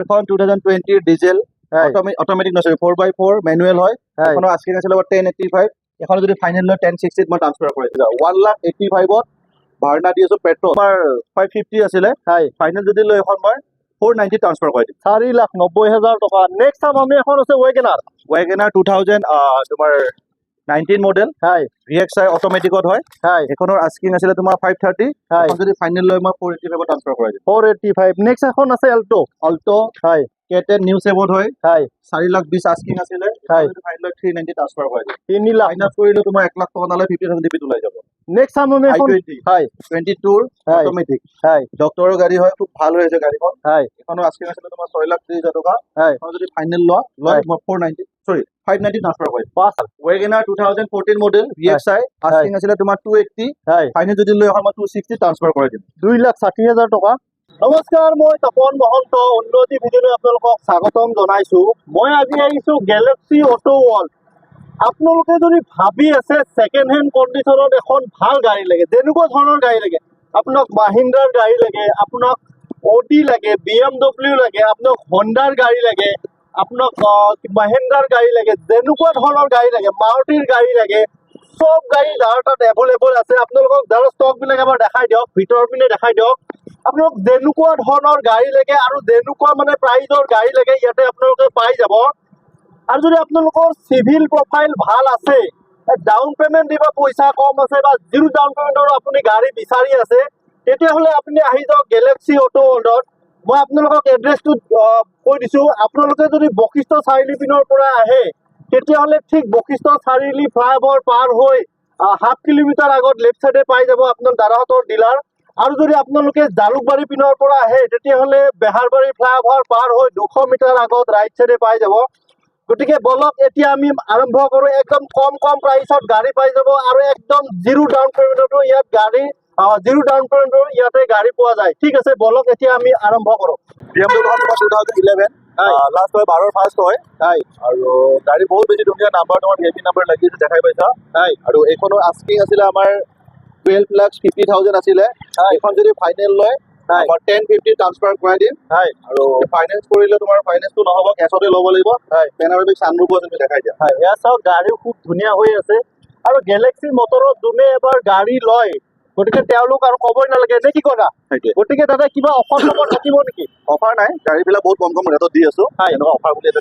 এখন 2020 diesel automatic নহয় 4x4 manual হয় এখন আজকে আছিল 1085 এখন যদি ফাইনাল লয় 1060 মই ট্রান্সফার করে দিলা 1,85,000 ভাড়া দি আছো পেট্রোল আমার 550 আছিল ফাইনাল যদি লয় এখন মই 490 ট্রান্সফার করে দিম 4,90,000 টাকা নেক্সট টাইম আমি এখন আছে ওয়েগনার 2000 তোমার 19 মডেল VXI অটোমেটিকত হয় এখনৰ আস্কিং আছিল তোমাৰ 530 এখন যদি ফাইনাল লয় মই 485 ট্রান্সফার করে দিম 485 নেক্সট এখন আছে অল্টো কেটেন নিউ সেভত হয় 4,20,000 আস্কিং আছিল যদি ফাইনাল লয় 390 ট্রান্সফার করে দিম 3 লাখ ফাইনাল কৰিলে তোমাৰ 1 লাখ টকা নালে 50,000 দিবি ওলাই যাব নেক্সট টাইম আমি এখন 22 অটোমেটিক ডক্টৰৰ গাড়ী হয় খুব ভাল হৈ আছে গাড়ীখন এখনৰ আস্কিং আছিল তোমাৰ 6,30,000 টকা এখন যদি ফাইনাল লয় মই 490 সরি 590 ট্রান্সফার করে ওয়েগনার 2014 মডেল VXI আস্কিং আছিল তোমাৰ 280 ফাইনাল যদি লয় এখন মই 260 ট্ৰান্সফাৰ কৰে দিম 2,60,000 টাকা নমস্কাৰ মই তপন মহন্ত উন্নতি ভিডিঅ'লৈ আপোনালোকক স্বাগতম জনাইছো মই আজি আহিছো গেলেক্সি অটো ৱৰ্ল্ড আপোনালোকে যদি ভাবি আছে সেকেন্ড হ্যান্ড কন্ডিশনত এখন ভাল গাড়ী লাগে যেনেকুৱা ধৰণৰ গাড়ী লাগে আপোনাক মাহিন্দ্ৰাৰ গাড়ী লাগে আপোনাক অডি লাগে BMW লাগে আপোনাক হন্ডাৰ গাড়ী লাগে আপোনাক মাহিন্দ্ৰাৰ গাড়ী লাগে যেনেকুৱা ধৰণৰ গাড়ী লাগে মাৰুতিৰ গাড়ী লাগে সব গাড়ী যাৰ তাত এভেলেবল আছে আপোনালোকক যাৰ ষ্টক বিলাক এবাৰ দেখাই দিয়ক ভিতৰৰ পিনে দেখাই দিয়ক আপোনালোক যেনেকুৱা ধৰণৰ গাড়ী লাগে আৰু যেনেকুৱা মানে প্ৰাইজৰ গাড়ী লাগে ইয়াতে আপোনালোকে পাই যাব আৰু যদি আপোনালোকৰ সিভিল প্ৰফাইল ভাল আছে ডাউন পেমেন্ট দিবা পইচা কম আছে বা জিৰো ডাউন পেমেন্টৰ আপুনি গাড়ী বিচাৰি আছে তেতিয়াহ'লে আপুনি আহি যাওক গেলেক্সি অটো ৱৰ্ল্ডত মই আপোনালোকক এড্ৰেছটো কৈ দিছো আপোনালোকে যদি বশিষ্ঠ চাৰিআলি পিনৰ পৰা আহে তেতিয়াহ'লে ঠিক বশিষ্ঠ চাৰিআলি ফ্লাইঅভাৰ পাৰ হৈ 7 কিলোমিটাৰ আগত লেফট সাইডে পাই যাব আপোনাৰ দাদাহঁতৰ ডিলাৰ আৰু যদি আপোনালোকে জালুকবাৰী পিনৰ পৰা আহে তেতিয়াহ'লে বেহাৰবাৰী ফ্লাইঅভাৰ পাৰ হৈ 200 মিটাৰ আগত ৰাইট সাইডে পাই যাব গতিকে বলক এতিয়া আমি আৰম্ভ কৰো একদম কম প্ৰাইসত গাড়ী পাই যাব আৰু একদম জিৰো ডাউন পেমেন্টতো ইয়াত গাড়ী জিৰো ডাউন পেমেন্টৰ ইয়াতে গাড়ী পোৱা যায় ঠিক আছে বলক এতিয়া আমি আৰম্ভ কৰো BMW 2011 লাস্ট হয় 12 ফাৰ্স্ট হয় আৰু গাড়ী বহুত বেছি ধুনীয়া নাম্বাৰ তোমাৰ ভিআইপি নাম্বাৰ লাগি আছে দেখাই পাইছা আৰু এইখনৰ আস্কিং আছিল আমাৰ 12,50,000 আছিল এখন যদি ফাইনাল লয় আমাৰ 1050 ট্ৰান্সফাৰ কৰাই দিম আৰু ফাইনান্স কৰিলে তোমাৰ ফাইনান্সটো নহব কেছতে ল'ব লাগিব পেনাৰবিক সানৰুফ আছে দেখাই দিয়া এয়া চাওক গাড়ী খুব ধুনীয়া হৈ আছে আৰু গেলেক্সি মটৰত যোনে এবাৰ গাড়ী লয় গতিকে তেওঁলোক আৰু ক'বই নালাগে নে কি কথা গতিকে দাদা কিবা অফাৰ থাকিব নেকি অফাৰ নাই গাড়ীবিলাক বহুত কম ৰেটত দি আছো এনেকুৱা অফাৰ বুলি এটা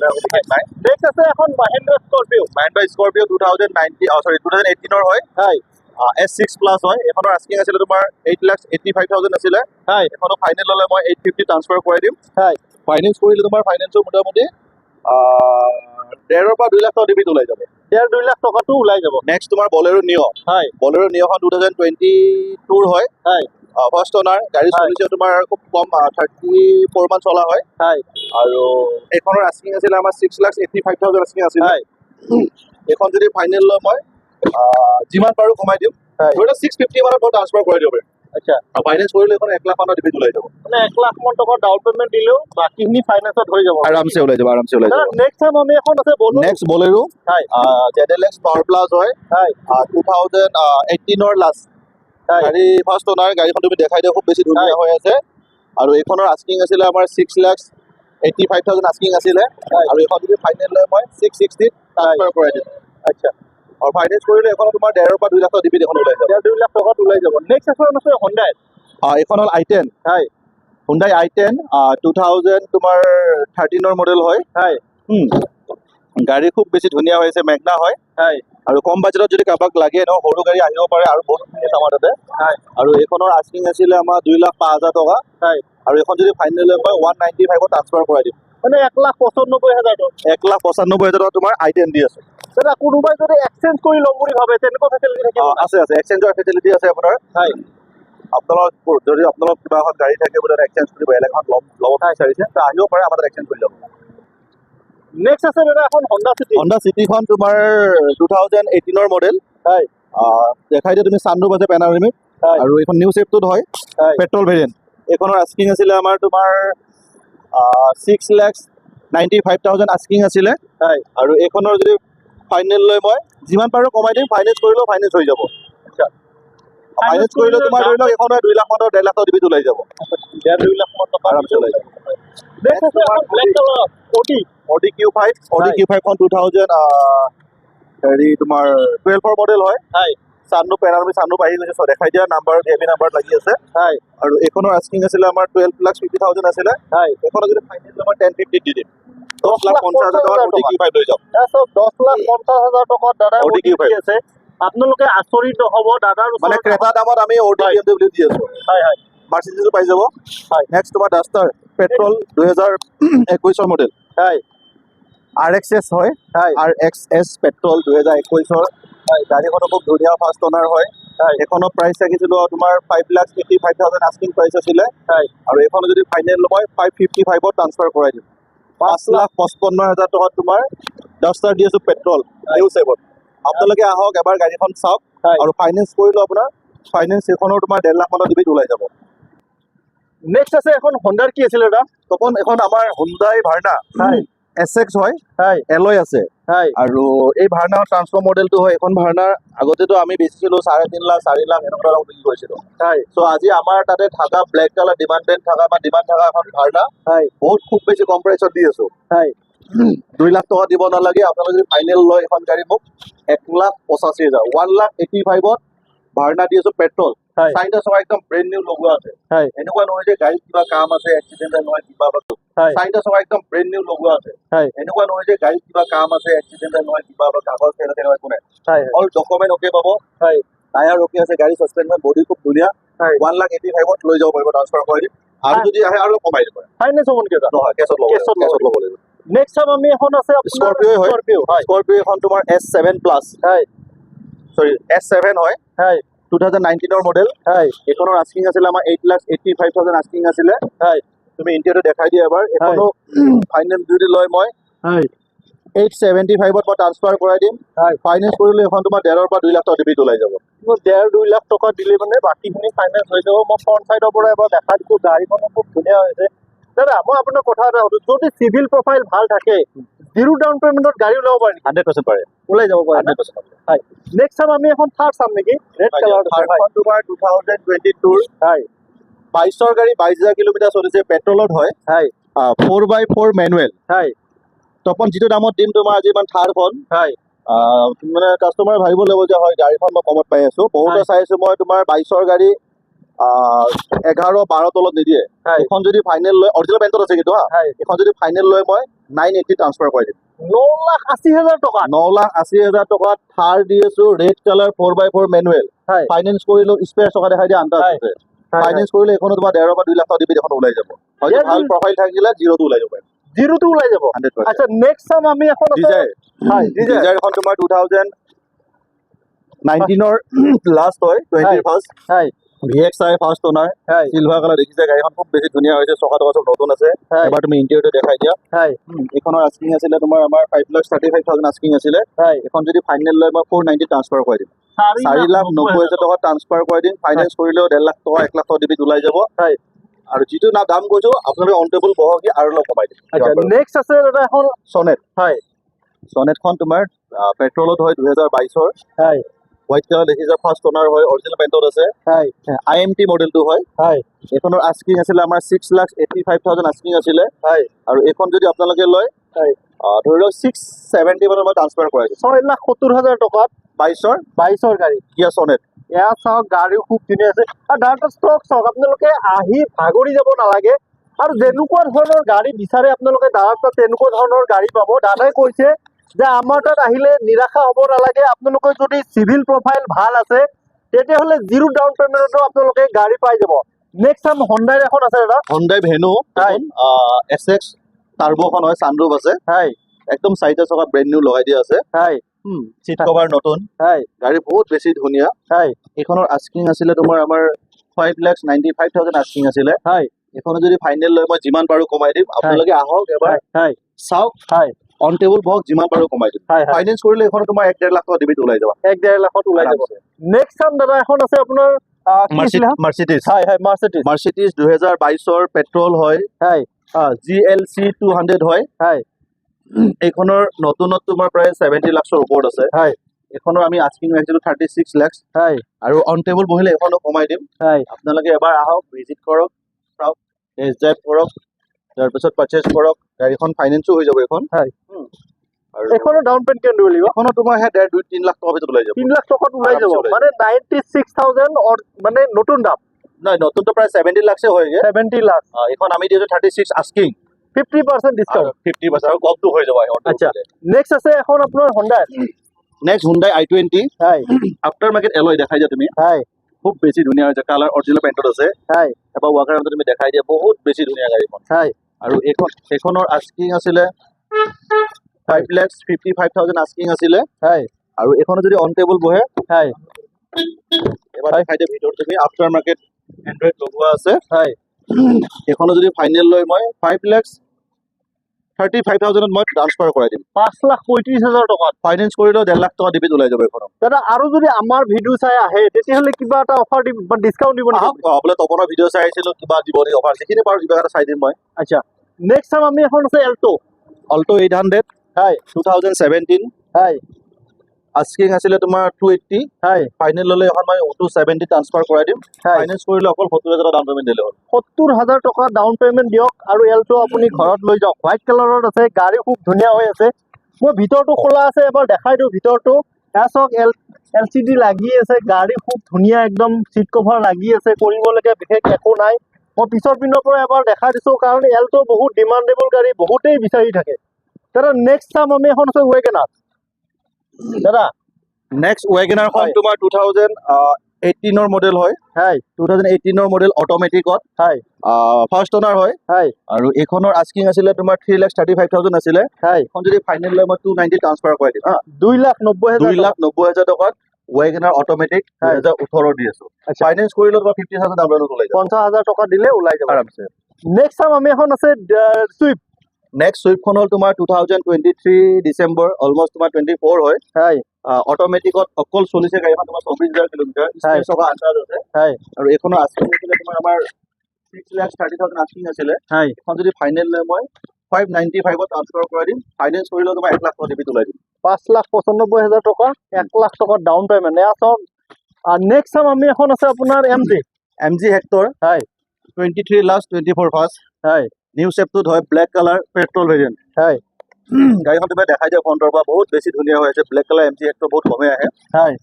নাই নেক্সট আছে এখন মাহিন্দ্ৰা স্কৰপিঅ 2018 হয় S6 প্লাস হয় এখনৰ আস্কিং আছিল তোমাৰ 8,85,000 আছিল এখনৰ ফাইনাল ললে মই 850 ট্ৰান্সফাৰ কৰে দিম ফাইনান্স কৰিলে তোমাৰ ফাইনান্সৰ মোটামুটি 1.5 পৰা 2 লাখ টকা দিবি ওলাই যাব 2 লাখ টকাটো ওলাই যাব নেক্সট তোমাৰ বলেৰো নিঅ'খন 2022 হয় ফাৰ্স্ট ওনাৰ গাড়ী চলিছে তোমাৰ খুব কম 34 মান চলা হয় আৰু এখনৰ আস্কিং আছিল আমাৰ 6,85,000 আস্কিং আছিল এখন যদি ফাইনাল লয় মই যিমান পাৰো কমাই দিম ধৰি 650 মানত মই ট্ৰান্সফাৰ কৰে দিব আচ্ছা ফাইনান্স কৰিলে এখন 1 লাখ মানত দিবি ওলাই যাব মানে 1 লাখ মান টকা ডাউন পেমেন্ট দিলেও বাকিখিনি ফাইনান্সত হৈ যাব আৰামছে ওলাই যাব নেক্সট টাইম আমি এখন আছে next Bolero ZLX power plus হয় 2018 লাষ্ট গাড়ী ফাৰ্স্ট ওনাৰ গাড়ীখন তুমি দেখাই দিয়া খুব বেছি ধুনীয়া হৈ আছে আৰু এইখনৰ আস্কিং আছিল আমাৰ 6,85,000 আস্কিং আছিল আৰু এখন যদি ফাইনাল লয় মই 660 ট্ৰান্সফাৰ কৰাই দিম আচ্ছা আৰু ফাইনান্স কৰিলে এখন তোমাৰ 1.5 পৰা 2 লাখ টকা দিবি এখন ওলাই যাব 2 লাখ টকাত ওলাই যাব নেক্সট এখন আছে হন্ডাই এইখন হ'ল i10 Hyundai i10 2000 তোমাৰ 13 মডেল হয় গাড়ী খুব বেছি ধুনীয়া হৈ আছে মেগনা হয় আৰু কম বাজেটত যদি কাবাক লাগে ন সৰু গাড়ী আহিব পাৰে আৰু বহুত আছে আমাৰ তাতে আৰু এইখনৰ আস্কিং আছিল আমাৰ 2,05,000 টকা আৰু এখন যদি ফাইনাল লয় মই 195 ট্ৰান্সফাৰ কৰাই দিম মানে 1,95,000 1,95,000 টকা তোমাৰ i10 দি আছে দাদা কোনোবাই যদি এক্সচেঞ্জ কৰি ল'ম বুলি ভাবে তেনেকুৱা ফেচিলিটি থাকিব আছে এক্সচেঞ্জৰ ফেচিলিটি আছে আপোনাৰ আপোনালোক যদি আপোনালোক কিবা এখন গাড়ী থাকে বোলে এক্সচেঞ্জ কৰিব বেলেগ এখন ল'ব বিচাৰিছে তো আহিব পাৰে আমাৰ এক্সচেঞ্জ কৰি ল'ব নেক্সট আছে দাদা এখন হন্ডা সিটিখন তোমাৰ 2018 মডেল দেখাই দিয়া তুমি সানৰুফ আছে পেনাৰমিক আৰু এইখন নিউ সেফটোত হয় পেট্ৰল ভেৰিয়েন্ট এইখনৰ আস্কিং আছিল আমাৰ তোমাৰ 6,95,000 আস্কিং আছিলে আৰু এইখনৰ যদি ফাইনেল লৈ মই যিমান পাৰো কমাই দিম ফাইনেন্স কৰিলেও ফাইনেন্স হৈ যাব ফাইনেন্স কৰিলে তোমাৰ ধৰি লওক এখন 2 লাখ মানৰ 1.5 লাখ টকা ওলাই যাব 2 লাখ মান টকা আৰামছে ওলাই যাব নেক্সট আছে এখন black colour Audi Q5 Audi Q5 খন 2000 হেৰি তোমাৰ 12 মডেল হয় সানৰুফ পেনাৰমিক সানৰুফ আহি গৈছে দেখাই দিয়া নাম্বাৰ হেভি নাম্বাৰ লাগি আছে আৰু এখনৰ আস্কিং আছিল আমাৰ 12,50,000 আছিলে এখনৰ যদি ফাইনেল আমাৰ 1050 দি দিম 10,50,000 টকা Audi Q5 লৈ যাম 10,50,000 টকা দাদা Audi Q5 আছে আপোনালোকে আচৰিত হ'ব দাদাৰ মানে ক্ৰেতা দামত আমি Audi BMW দি আছো মাৰ্চিডিজো পাই যাব নেক্সট তোমাৰ ডাষ্টাৰ পেট্ৰল 2021 মডেল RXS হয় RXS পেট্ৰল 2021 গাড়ীখনো খুব ধুনীয়া ফাৰ্ষ্ট অনাৰ হয় এখনৰ প্ৰাইচ ৰাখিছিলো তোমাৰ 5,55,000 আস্কিং প্ৰাইচ আছিলে আৰু এখনো যদি ফাইনেল মই 555 ট্ৰান্সফাৰ কৰাই দিম 5,55,000 টকাত তোমাৰ ডাষ্টাৰ দি আছো পেট্ৰল নিউ চেভত আপোনালোকে আহক এবাৰ গাড়ীখন চাওক আৰু ফাইনেন্স কৰিলো আপোনাৰ ফাইনেন্স এখনৰ তোমাৰ 1.5 লাখ মানৰ ডিবিট ওলাই যাব নেক্সট আছে এখন হন্ডাৰ কি আছিল এটা তপন এখন আমাৰ হুন্ডাই ভাৰ্না SX হয় এলয় আছে আৰু এই ভাৰ্নাৰ ট্ৰান্সফাৰ মডেলটো হয় এখন ভাৰ্নাৰ আগতেতো আমি বেচিছিলো 3.5 লাখ 4 লাখ এনেকুৱা দামত বিক্ৰী কৰিছিলো সো আজি আমাৰ তাতে থাকা ব্লেক কালাৰ ডিমান্ডেড থাকা বা ডিমান্ড থাকা এখন ভাৰ্না বহুত খুব বেছি কম প্ৰাইচত দি আছো 2 লাখ টকা দিব নালাগে আপোনালোকে যদি ফাইনেল লয় এখন গাড়ী মোক 1,85,000 1,85,000 ভাৰ্না দি আছো পেট্ৰল চাইনা চকা একদম ব্ৰেণ্ড নিউ লগোৱা আছে এনেকুৱা নহয় যে গাড়ীত কিবা কাম আছে এক্সিডেণ্ট নহয় কিবা চাইনা চকা একদম ব্ৰেণ্ড নিউ লগোৱা আছে এনেকুৱা নহয় যে গাড়ীত কিবা কাম আছে এক্সিডেণ্ট নহয় কিবা কাগজ তেনেকুৱা একো নাই অল ডকুমেণ্ট অকে পাব টায়াৰ অকে আছে গাড়ী সাসপেনশন বডি খুব ধুনীয়া 1,85,000 লৈ যাব পাৰিব ট্ৰান্সফাৰ কৰি দিম আৰু যদি আহে আৰু কমাই দিব ফাইনেন্স হ'ব নেকি নহয় কেছত ল'ব লাগিব নেক্সট টাইম আমি এখন আছে স্কৰপিঅ হয় স্কৰপিঅ এখন তোমাৰ S7 প্লাছ সৰি S7 হয় 2019 মডেল এখনৰ আস্কিং আছিল আমাৰ 8,85,000 আস্কিং আছিলে তুমি ইণ্টেৰিয়ৰ দেখাই দিয়া এবাৰ এখনো ফাইনেন্স যদি লয় মই 875 মই ট্ৰান্সফাৰ কৰাই দিম ফাইনেন্স কৰিলে এখন তোমাৰ 1.5 পৰা 2 লাখ টকা ডিবিট ওলাই যাব 1.5-2 লাখ টকা দিলে মানে বাকীখিনি ফাইনেন্স হৈ যাব মই ফ্ৰণ্ট চাইডৰ পৰা এবাৰ দেখাই দিছোঁ গাড়ীখনো খুব ধুনীয়া হৈছে দাদা মই আপোনাৰ কথা এটা সুধো যদি চিভিল প্ৰফাইল ভাল থাকে জিৰ' ডাউন পেমেণ্টত গাড়ী ওলাব পাৰে 100% পাৰে ওলাই যাব পাৰে 100% হয় নেক্সট টাইম আমি এখন থাৰ চাম নেকি ৰেড কালাৰ থাৰখন তোমাৰ 2022 22ৰ গাড়ী 22,000 কিলোমিটাৰ চলিছে পেট্ৰলত হয় 4x4 মেনুৱেল তপন যিটো দামত দিম তোমাৰ আজি ইমান থাৰখন মানে কাষ্টমাৰ ভাবিব লাগিব যে হয় গাড়ীখন মই কমত পাই আছো বহুতে চাই আছো মই তোমাৰ 22ৰ গাড়ী 11-12 তলত নিদিয়ে এখন যদি ফাইনেল লয় অৰিজিনেল পেণ্টত আছে কিন্তু এখন যদি ফাইনেল লয় মই 980 ট্ৰান্সফাৰ কৰি দিম 9,80,000 টকা 9,80,000 টকাত থাৰ দি আছো red colour 4x4 manual finance কৰিলো স্পেয়াৰ টকা দেখাই দিয়া আন্দাজ আছে ফাইনেন্স কৰিলে এখনো তোমাৰ 1.5 বা 2 লাখ টকা ডিবিট এখন ওলাই যাব হয়তো ভাল প্ৰফাইল থাকিলে জিৰ'টো ওলাই যাব জিৰ'টো ওলাই যাব 100% আচ্ছা নেক্সট টাইম আমি এখন ডিজায়াৰ এখন তোমাৰ 2019ৰ লাষ্ট হয় 21st VXI ফাৰ্ষ্ট অনাৰ চিলভাৰ কালাৰ দেখিছে গাড়ীখন খুব বেছি ধুনীয়া হৈছে চকা টকা চব নতুন আছে এবাৰ তুমি ইণ্টেৰিয়ৰটো দেখাই দিয়া এইখনৰ আস্কিং আছিলে তোমাৰ আমাৰ 5,35,000 আস্কিং আছিলে এখন যদি ফাইনেল লয় মই 490 ট্ৰান্সফাৰ কৰি দিম 4,90,000 টকা ট্ৰান্সফাৰ কৰি দিম ফাইনেন্স কৰিলেও 1.5 লাখ টকা 1 লাখ টকা ডিবিট ওলাই যাব আৰু যিটো না দাম কৈছো আপোনালোকে অন টেবল বহক আৰু অলপ কমাই দিম নেক্সট আছে দাদা এখন সনেট সনেটখন তোমাৰ পেট্ৰলত হয় 2022ৰ হোৱাইট কালাৰ দেখিছে ফাৰ্ষ্ট অনাৰ হয় অৰিজিনেল পেণ্টত আছে IMT মডেলটো হয় এইখনৰ আস্কিং আছিলে আমাৰ 6,85,000 আস্কিং আছিলে আৰু এইখন যদি আপোনালোকে লয় ধৰি লওক 670 মানত মই ট্ৰান্সফাৰ কৰাই দিম 6,70,000 টকাত 22ৰ গাড়ী কিয়া সনেট এয়া চাওক গাড়ীও খুব ধুনীয়া আছে আৰু দাদাৰ ষ্টক চাওক আপোনালোকে আহি ভাগৰি যাব নালাগে আৰু যেনেকুৱা ধৰণৰ গাড়ী বিচাৰে আপোনালোকে দাদাৰ তাত তেনেকুৱা ধৰণৰ গাড়ী পাব দাদাই কৈছে যে আমাৰ তাত আহিলে নিৰাশা হ'ব নালাগে আপোনালোকৰ যদি চিভিল প্ৰফাইল ভাল আছে তেতিয়াহ'লে জিৰ' ডাউন পেমেণ্টতো আপোনালোকে গাড়ী পাই যাব নেক্সট টাইম হণ্ডাইৰ এখন আছে দাদা হণ্ডাই ভেনু SX টাৰ্ব'খন হয় সানৰুফ আছে একদম চাৰিটা চকা ব্ৰেণ্ড নিউ লগাই দিয়া আছে চিট কভাৰ নতুন গাড়ী বহুত বেছি ধুনীয়া এইখনৰ আস্কিং আছিলে তোমাৰ আমাৰ 5,95,000 আস্কিং আছিলে এইখনো যদি ফাইনেল লয় মই যিমান পাৰো কমাই দিম আপোনালোকে আহক এবাৰ চাওক অন টেবল বহক যিমান পাৰো কমাই দিম ফাইনেন্স কৰিলে এইখনো তোমাৰ 1.5 লাখ টকা ডিবিট ওলাই যাব 1.5 লাখত ওলাই যাব নেক্সট টাইম দাদা এখন আছে আপোনাৰ মাৰ্চিডিজ মাৰ্চিডিজ 2022ৰ পেট্ৰল হয় GLC 200 হয় এইখনৰ নতুনত তোমাৰ প্ৰায় 70 লাখৰ ওপৰত আছে এখনৰ আমি আস্কিং ৰাখিছিলোঁ 36 লাখ হয় আৰু অন টেবল বহিলে এখনো কমাই দিম হয় আপোনালোকে এবাৰ আহক ভিজিট কৰক চাওক টেষ্ট ড্ৰাইভ কৰক তাৰপিছত পাৰচেজ কৰক গাড়ীখন ফাইনেন্সো হৈ যাব এখন হয় আৰু এখনৰ ডাউন পেমেণ্ট কিমান দিব লাগিব এখনো তোমাৰ সেই 2.5-3 লাখ টকাৰ ভিতৰত ওলাই যাব 3 লাখ টকাত ওলাই যাব আৰামছে ওলাই মানে 96,000 মানে নতুন দাম নাই নতুনটো প্ৰায় 70 লাখছে হয়গে 70 লাখ এখন আমি দিছোঁ 36 আস্কিং 50% আৰু ডিসকাউন্ট 50% আৰু কমটো হৈ যাব আচ্ছা নেক্সট আছে এখন আপোনাৰ Honda নেক্সট Hyundai i20 হয় আফটাৰ মাৰ্কেট এলয় দেখাই দিয়া তুমি হয় খুব বেছি ধুনীয়া হৈছে কালাৰ অৰিজিনেল পেইণ্টত আছে হয় এবাৰ ৱাকাৰ তুমি দেখাই দিয়া বহুত বেছি ধুনীয়া গাড়ীখন হয় আৰু এইখনৰ আস্কিং আছিলে 5,55,000 আস্কিং আছিলে হয় আৰু এইখনো যদি অন টেবল বহে হয় এবাৰ দেখাই দিয়া ভিতৰত তুমি আফটাৰ মাৰ্কেট এন্ড্ৰইড লগোৱা আছে হয় এইখনো যদি ফাইনেল লৈ মই 5,35,000 মই ট্ৰান্সফাৰ কৰাই দিম 5,35,000 টকাত ফাইনেন্স কৰিলেও 1.5 লাখ টকা ডিবিট ওলাই যাব এইখনত দাদা আৰু যদি আমাৰ ভিডিও চাই আহে তেতিয়াহ'লে কিবা এটা অফাৰ দিব বা ডিসকাউন্ট দিব নেকি আহক বোলে তপনৰ ভিডিঅ' চাই আহিছিলোঁ কিবা দিব নেকি অফাৰ সেইখিনি বাৰু কিবা এটা চাই দিম মই আচ্ছা নেক্সট টাইম আমি এখন আছে এল্টো অল্টো 800 হয় 2017 হয় আস্কিং আছিলে তোমাৰ 280 হয় ফাইনেল ল'লে এখন মই 270 ট্ৰান্সফাৰ কৰাই দিম হয় ফাইনেন্স কৰিলে অকল 70,000 ডাউন পেমেণ্ট দিলে হ'ল 70,000 টকা ডাউন পেমেণ্ট দিয়ক আৰু এল্টো আপুনি ঘৰত লৈ যাওক হোৱাইট কালাৰত আছে গাড়ী খুব ধুনীয়া হৈ আছে মই ভিতৰটো খোলা আছে এবাৰ দেখাই দিওঁ ভিতৰটো এয়া চাওক LCD লাগি আছে গাড়ী খুব ধুনীয়া একদম চিট কভাৰ লাগি আছে কৰিবলৈকে বিশেষ একো নাই মই পিছৰ পিনৰ পৰা এবাৰ দেখাই দিছোঁ কাৰণ এল্টো বহুত ডিমাণ্ডেবল গাড়ী বহুতেই বিচাৰি থাকে দাদা নেক্সট চাম আমি এখন আছে ৱেগনাৰ দাদা নেক্সট ৱেগনাৰখন হয়। তোমাৰ 2018 মডেল হয় হয় 2018 মডেল অট'মেটিকত হয় ফাৰ্ষ্ট অনাৰ হয় হয় আৰু এইখনৰ আস্কিং আছিলে তোমাৰ 3,35,000 আছিলে হয় এখন যদি ফাইনেল লৈ মই 290 ট্ৰান্সফাৰ কৰাই দিম 2,90,000 2,90,000 টকাত ৱেগনাৰ অট'মেটিক হয়। 2018 দি আছো আচ্ছা ফাইনেন্স কৰিলে তোমাৰ 50,000 ডাউন পেমেণ্ট ওলাই যাব 50,000 টকা দিলে ওলাই যাব আৰামছে নেক্সট চাম আমি এখন আছে চুইফ্ট নেক্সট চুইফ্টখন হ'ল তোমাৰ 2023 ডিচেম্বৰ অলমষ্ট তোমাৰ 24 হয় হয় অট'মেটিকত অকল চলিছে গাড়ীখন তোমাৰ 24,000 কিলোমিটাৰ হয়। স্পেচ থকা আণ্ডাৰ আছে হয় আৰু এইখনৰ আস্কিং আছিলে তোমাৰ আমাৰ 6,30,000 আস্কিং আছিলে হয় এখন যদি ফাইনেল লৈ মই 595 ট্ৰান্সফাৰ কৰাই দিম ফাইনেন্স কৰিলেও তোমাৰ 1 লাখ টকা ডিবিট ওলাই দিম 5,95,000 টকা 1 লাখ টকা ডাউন পেমেণ্ট এয়া চাওক নেক্সট চাম আমি এখন আছে আপোনাৰ MG হেক্টৰ হয় 23 লাষ্ট 24 ফাৰ্ষ্ট হয় নিউ চেপটোত হয় ব্লেক কালাৰ পেট্ৰল ভেৰিয়েণ্ট হয় গাড়ীখন তুমি দেখাই দিয়া ফ্ৰণ্টৰ পৰা বহুত বেছি ধুনীয়া হৈ আছে ব্লেক কালাৰ MG হেক্টৰ বহুত কমে আহে হয়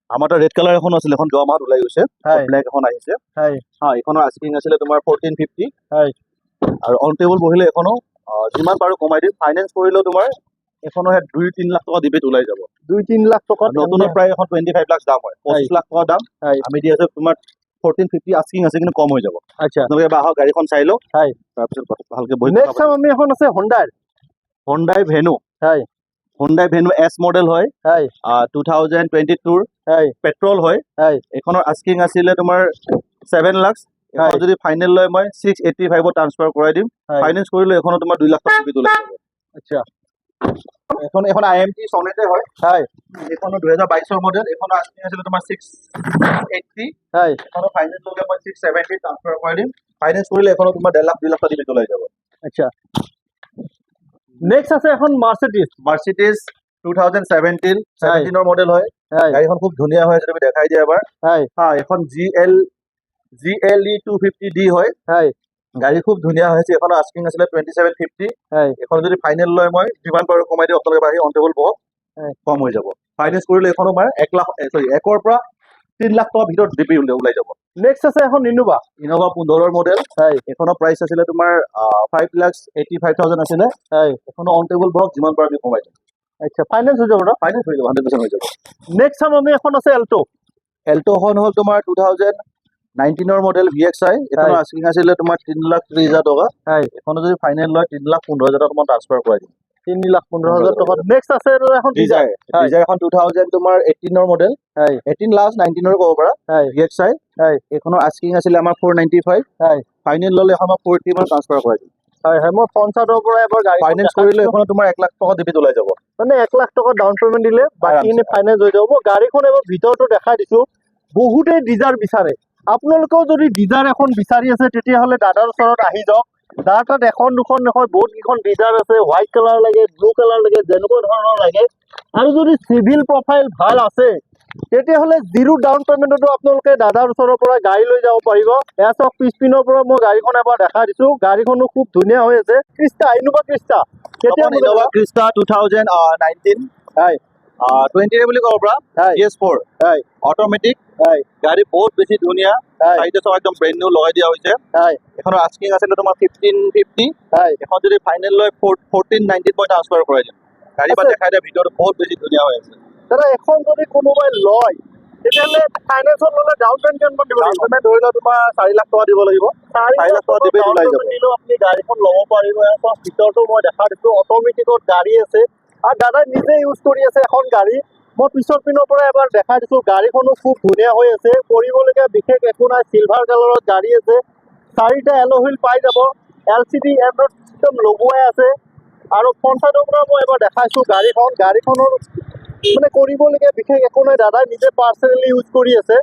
আমাৰ তাত ৰেড কালাৰ এখন আছিলে এখন যোৱা মাহত ওলাই গৈছে হয়। ব্লেক এখন আহিছে হয় এইখনৰ আস্কিং আছিলে তোমাৰ 1450 হয় আৰু অন টেবল বহিলে এখনো যিমান পাৰো কমাই দিম ফাইনেন্স কৰিলেও তোমাৰ এখনো 2-3 লাখ টকা ডিবিট ওলাই যাব 2-3 লাখ টকা নতুনত প্ৰায় এখন 25 লাখ দাম হয় 25 লাখ টকা দাম হয় আমি দি আছো তোমাৰ 1450 আস্কিং আছে কিন্তু কম হৈ যাব আচ্ছা আপোনালোকে এবাৰ আহক গাড়ীখন চাই লওক হয় তাৰপিছত ভালকে বহি নেক্সট চাম আমি এখন আছে Hyundai ভেনু হয় Hyundai ভেনু S মডেল হয় হয় 2022 হয় পেট্ৰল হয় হয় এইখনৰ আস্কিং আছিলে তোমাৰ 7 লাখ হয়। এখন যদি ফাইনেল লৈ মই 685 ট্ৰান্সফাৰ কৰাই দিম হয় ফাইনেন্স কৰিলে এখনো তোমাৰ 2 লাখ টকা ডিবিট ওলাই যাব আচ্ছা এখন IMT চনেটে হয় হয় এইখনো 2022 মডেল এইখনৰ আস্কিং আছিলে তোমাৰ 680 হয় এখনো ফাইনেন্স ল'লে মই 670 ট্ৰান্সফাৰ কৰাই দিম ফাইনেন্স কৰিলে এখনো তোমাৰ 1.5 লাখ 2 লাখ টকা ডিবিট ওলাই যাব আচ্ছা নেক্সট আছে এখন মাৰ্চিডিজ মাৰ্চিডিজ 2017 17 মডেল হয় হয় গাড়ীখন খুব ধুনীয়া হৈ আছে তুমি দেখাই দিয়া এবাৰ হয় এখন GLE 250D হয় হয় গাড়ী খুব ধুনীয়া হৈছে এখনৰ আস্কিং আছিলে 2750 হয় এখন যদি ফাইনেল লৈ মই যিমান পাৰো কমাই দিওঁ আপোনালোকে বাঢ়ি অন টেবল বহক হয়। কম হৈ যাব ফাইনেন্স কৰিলে এখনো মই 1 লাখ 1ৰ পৰা 3 লাখ টকা ভিতৰত ডিপি ওলাই যাব নেক্সট আছে এখন ইনোভা 15 মডেল হয় এখনৰ প্ৰাইচ আছিলে তোমাৰ 5,85,000 আছিলে হয় এখনো অন টেবল বহক যিমান পাৰো আমি কমাই দিম আচ্ছা ফাইনেন্স হৈ যাব ন ফাইনেন্স হৈ যাব 100% হৈ যাব নেক্সট চাম আমি এখন আছে এল্টোখন হ'ল তোমাৰ 2019 মডেল VXI এখনৰ হয়। আস্কিং আছিলে তোমাৰ 3,30,000 টকা হয় এখনো যদি ফাইনেল লয় 3,15,000 টকা মই ট্ৰান্সফাৰ কৰাই দিম 3,15,000 টকা নেক্সট আছে এখন ডিজায়াৰ হয়। ডিজায়াৰ এখন 2000 তোমাৰ 18 মডেল হয় 18 লাষ্ট 19 ক'ব পাৰা হয় VXI হয় এখনৰ আস্কিং আছিলে আমাৰ 495 হয় ফাইনেল ল'লে এখন মই 40 মান ট্ৰান্সফাৰ কৰাই দিম হয় হয় মই পঞ্চায়তৰ পৰা এবাৰ গাড়ী ফাইনেন্স কৰিলে এখনো তোমাৰ 1 লাখ টকা ডিবিট ওলাই যাব মানে 1 লাখ টকা ডাউন পেমেণ্ট দিলে বাকীখিনি ফাইনেন্স হৈ যাব মই গাড়ীখন এবাৰ ভিতৰটো দেখাই দিছোঁ বহুতেই ডিজাৰ বিচাৰে আপোনালোকেও যদি ডিজাৰ এখন বিচাৰি আছে তেতিয়াহ'লে দাদাৰ ওচৰত আহি যাওক যাৰ তাত এখন দুখন নহয় বহুত কেইখন ডিজাইন আছে, হোৱাইট কালাৰ লাগে, ব্লু কালাৰ লাগে, যেনেকুৱা ধৰণৰ লাগে। আৰু যদি চিভিল প্ৰফাইল ভাল আছে তেতিয়াহ'লে জিৰো ডাউন পেমেণ্টতো আপোনালোকে দাদাৰ ওচৰৰ পৰা গাড়ী লৈ যাব পাৰিব। এয়া চাওক পিছপিনৰ পৰা মই গাড়ীখন এবাৰ দেখাই দিছো, গাড়ীখনো খুব ধুনীয়া হৈ আছে। ক্ৰিষ্টা, ইনোভা ক্ৰিষ্টা কেতিয়া ইনোভা ক্ৰিষ্টা 2019 হয় 20 বুলি ক'ব পৰা হয় PS4 হয় অট'মেটিক হয় গাড়ী বহুত বেছি ধুনীয়া। হয় চাৰিটা চকা একদম ব্ৰেণ্ড নিউ লগাই দিয়া হৈছে। হয় এখনৰ আস্কিং আছিলে তোমাৰ 1550, হয় এখন যদি ফাইনেল লয় 1490 মই ট্ৰান্সফাৰ কৰাই দিম। গাড়ী বা আছে। দেখাই দিয়া ভিডিঅ'টো বহুত বেছি ধুনীয়া হৈ আছে। দাদা এখন যদি কোনোবাই লয় তেতিয়াহ'লে ফাইনেন্সত ল'লে ডাউন পেমেণ্ট কিমান দিব ডাউন লাগিব? পেমেণ্ট ধৰি লোৱা তোমাৰ 4 লাখ টকা দিব লাগিব। 4 লাখ টকা দিলেই ওলাই যাব। দিলেও আপুনি গাড়ীখন ল'ব পাৰিব। ভিতৰতো মই দেখা দিছো অট'মেটিকত গাড়ী আছে আৰু দাদাই নিজে ইউজ কৰি আছে এখন গাড়ী। মই পিছৰ পিনৰ পৰা এবাৰ দেখাই দিছো, গাড়ীখনো খুব ধুনীয়া হৈ আছে, কৰিবলগীয়া বিশেষ একো নাই। চিলভাৰ কালাৰত গাড়ী আছে, 4টা এল' হুইল পাই যাব, LCD এণ্ড্ৰইড চিষ্টেম লগোৱাই আছে। আৰু পঞ্চায়তৰ পৰা মই এবাৰ দেখাইছো গাড়ীখনৰ মানে কৰিবলগীয়া বিশেষ একো নাই, দাদাই নিজে পাৰ্চনেলি ইউজ কৰি আছে।